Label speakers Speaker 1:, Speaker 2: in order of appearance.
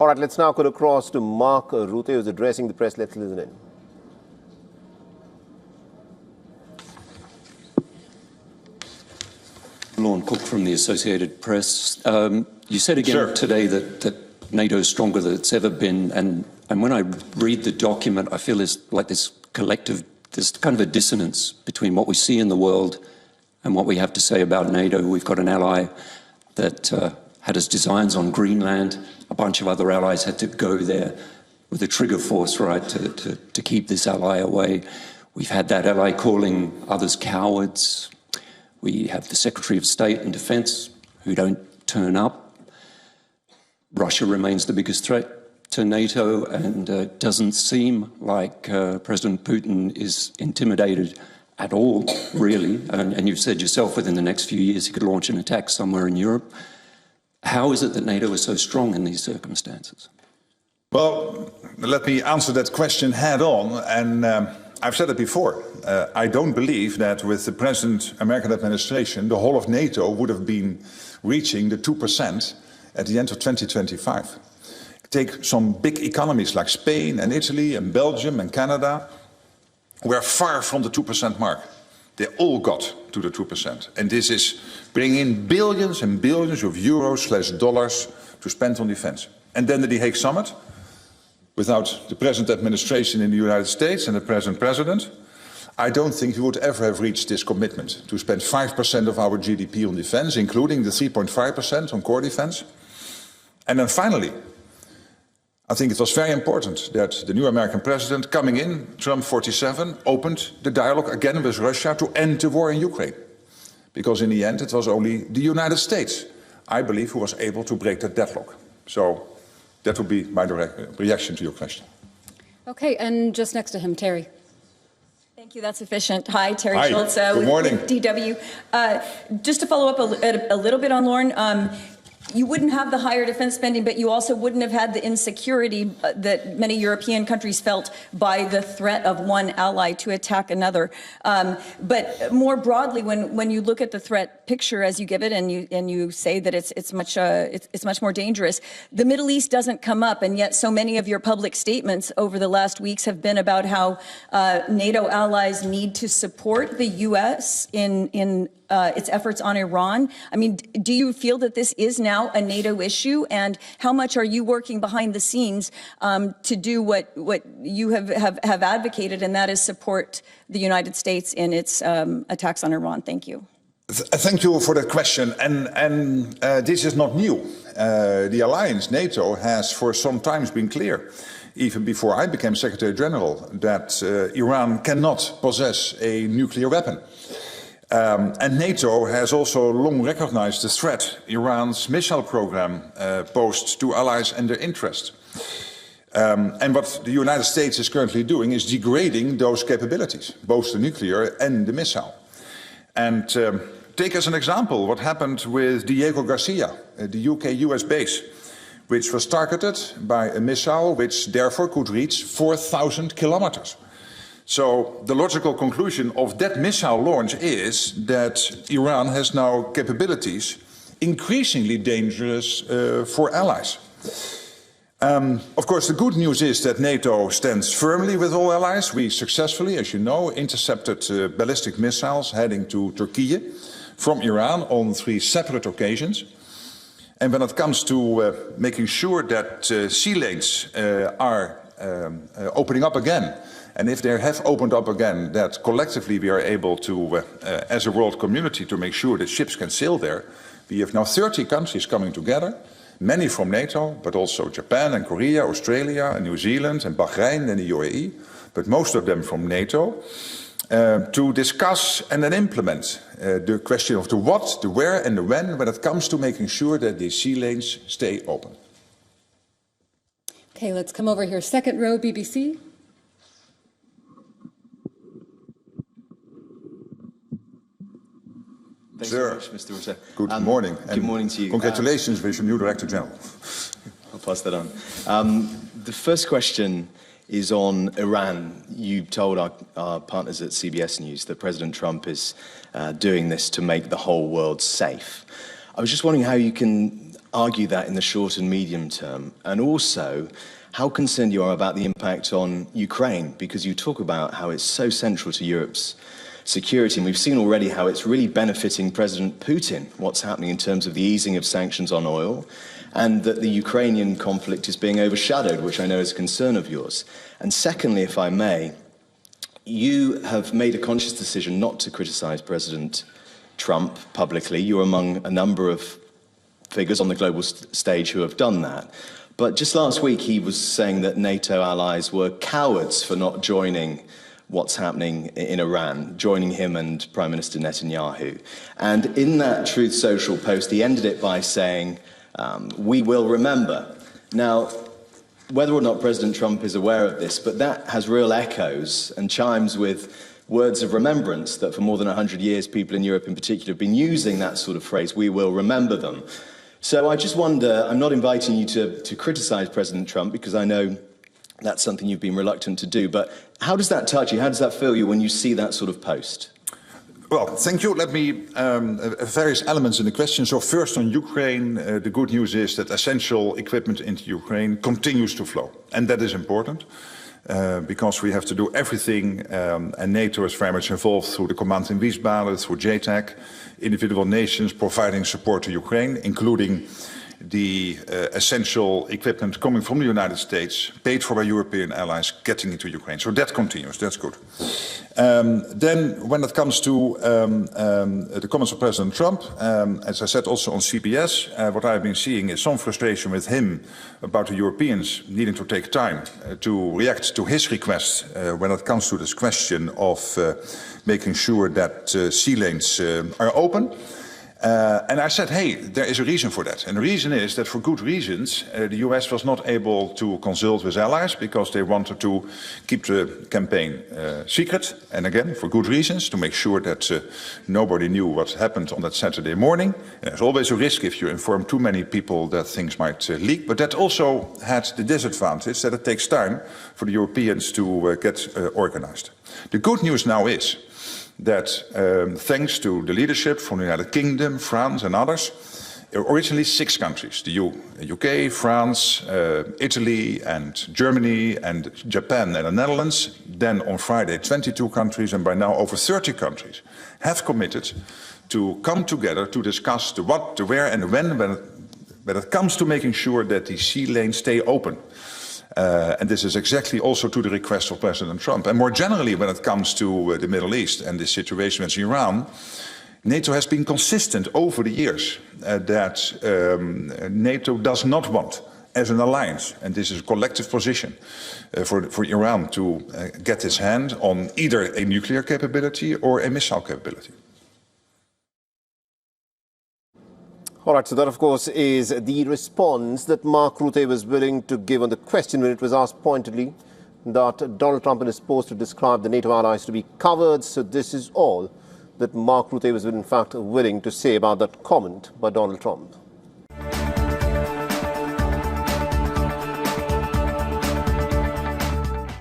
Speaker 1: All right, let's now go across to Mark Rutte, who's addressing the press. Let's listen in.
Speaker 2: Lorne Cook from the Associated Press. You said again today that NATO is stronger than it's ever been, and when I read the document, I feel there's like this collective, there's kind of a dissonance between what we see in the world and what we have to say about NATO. We've got an ally that had its designs on Greenland. A bunch of other allies had to go there with a trigger force, right, to keep this ally away. We've had that ally calling others cowards. We have the Secretary of State and Defense who don't turn up. Russia remains the biggest threat to NATO, and it doesn't seem like President Putin is intimidated at all, really. And you've said yourself within the next few years he could launch an attack somewhere in Europe. How is it that NATO is so strong in these circumstances?
Speaker 3: Well, let me answer that question head on. And I've said it before. I don't believe that with the present American administration, the whole of NATO would have been reaching the 2% at the end of 2025. Take some big economies like Spain and Italy and Belgium and Canada. We're far from the 2% mark. They all got to the 2%. And this is bringing in billions and billions of euros/dollars to spend on defense. And then the Hague Summit, without the present administration in the United States and the present president, I don't think we would ever have reached this commitment to spend 5% of our GDP on defense, including the 3.5% on core defense. And then finally, I think it was very important that the new American president coming in, Trump 47, opened the dialogue again with Russia to end the war in Ukraine. Because in the end, it was only the United States, I believe, who was able to break that deadlock. So that would be my direct reaction to your question.
Speaker 4: Okay, and just next to him, Terry.
Speaker 5: Thank you, that's efficient. Hi, Terry
Speaker 3: Hi.
Speaker 5: Schultz
Speaker 3: Good morning.
Speaker 5: with DW. Just to follow up a little bit on Lorne, you wouldn't have the higher defense spending, but you also wouldn't have had the insecurity that many European countries felt by the threat of one ally to attack another. But more broadly, when you look at the threat picture as you give it, and you say that it's much more dangerous, the Middle East doesn't come up, and yet so many of your public statements over the last weeks have been about how NATO allies need to support the U.S. in its efforts on Iran. I mean, do you feel that this is now a NATO issue? And how much are you working behind the scenes to do what you have advocated, and that is support the United States in its attacks on Iran? Thank you.
Speaker 3: Thank you for that question. And this is not new. The alliance, NATO, has for some time been clear, even before I became Secretary General, that Iran cannot possess a nuclear weapon. And NATO has also long recognized the threat Iran's missile program posed to allies and their interests. And what the United States is currently doing is degrading those capabilities, both the nuclear and the missile. And take as an example what happened with Diego Garcia, the UK-US base, which was targeted by a missile which therefore could reach 4,000 kilometers. So the logical conclusion of that missile launch is that Iran has now capabilities increasingly dangerous for allies. Of course, the good news is that NATO stands firmly with all allies. We successfully, as you know, intercepted ballistic missiles heading to Turkey from Iran on 3 separate occasions. And when it comes to making sure that sea lanes are opening up again, and if they have opened up again, that collectively we are able to, as a world community, to make sure that ships can sail there. We have now 30 countries coming together, many from NATO, but also Japan and Korea, Australia and New Zealand and Bahrain and the UAE, but most of them from NATO, to discuss and then implement the question of the what, the where and the when it comes to making sure that these sea lanes stay open.
Speaker 4: Okay, let's come over here. Second row, BBC.
Speaker 6: Thanks very much, Mr. Rutte.
Speaker 3: Good morning.
Speaker 6: Good morning to you.
Speaker 3: Congratulations with your new Director General.
Speaker 6: I'll pass that on. The first question is on Iran. You told our partners at CBS News that President Trump is doing this to make the whole world safe. I was just wondering how you can argue that in the short and medium term? And also, how concerned you are about the impact on Ukraine, because you talk about how it's so central to Europe's security, and we've seen already how it's really benefiting President Putin, what's happening in terms of the easing of sanctions on oil, and that the Ukrainian conflict is being overshadowed, which I know is a concern of yours. And secondly, if I may, you have made a conscious decision not to criticize President Trump publicly. You're among a number of figures on the global stage who have done that. But just last week, he was saying that NATO allies were cowards for not joining what's happening in Iran, joining him and Prime Minister Netanyahu. And in that Truth Social post, he ended it by saying, we will remember. Now, whether or not President Trump is aware of this, but that has real echoes and chimes with words of remembrance that for more than 100 years, people in Europe in particular have been using that sort of phrase, we will remember them. So I just wonder, I'm not inviting you to criticize President Trump, because I know that's something you've been reluctant to do, but how does that touch you? How does that feel you when you see that sort of post?
Speaker 3: Well, thank you. Let me, various elements in the question. So first on Ukraine, the good news is that essential equipment into Ukraine continues to flow. And that is important because we have to do everything, and NATO is very much involved through the Command in Wiesbaden, through JTAC, individual nations providing support to Ukraine, including the essential equipment coming from the United States, paid for by European allies, getting into Ukraine. So that continues, that's good. Then when it comes to the comments of President Trump, as I said also on CBS, what I've been seeing is some frustration with him about the Europeans needing to take time to react to his requests when it comes to this question of making sure that sea lanes are open. And I said, hey, there is a reason for that. And the reason is that for good reasons, the US was not able to consult with allies because they wanted to keep the campaign secret. And again, for good reasons, to make sure that nobody knew what happened on that Saturday morning. And there's always a risk if you inform too many people that things might leak. But that also had the disadvantage that it takes time for the Europeans to get organized. The good news now is that thanks to the leadership from the United Kingdom, France and others, originally 6 countries, the UK, France, Italy and Germany and Japan and the Netherlands, then on Friday 22 countries, and by now over 30 countries have committed to come together to discuss the what, the where and the when it comes to making sure that the sea lanes stay open. And this is exactly also to the request of President Trump. And more generally, when it comes to the Middle East and the situation with Iran, NATO has been consistent over the years that NATO does not want, as an alliance, and this is a collective position, for Iran to get its hand on either a nuclear capability or a missile capability.
Speaker 1: All right, so that, of course, is the response that Mark Rutte was willing to give on the question when it was asked pointedly that Donald Trump in his post to describe the NATO allies to be cowards. So this is all that Mark Rutte was, in fact, willing to say about that comment by Donald Trump.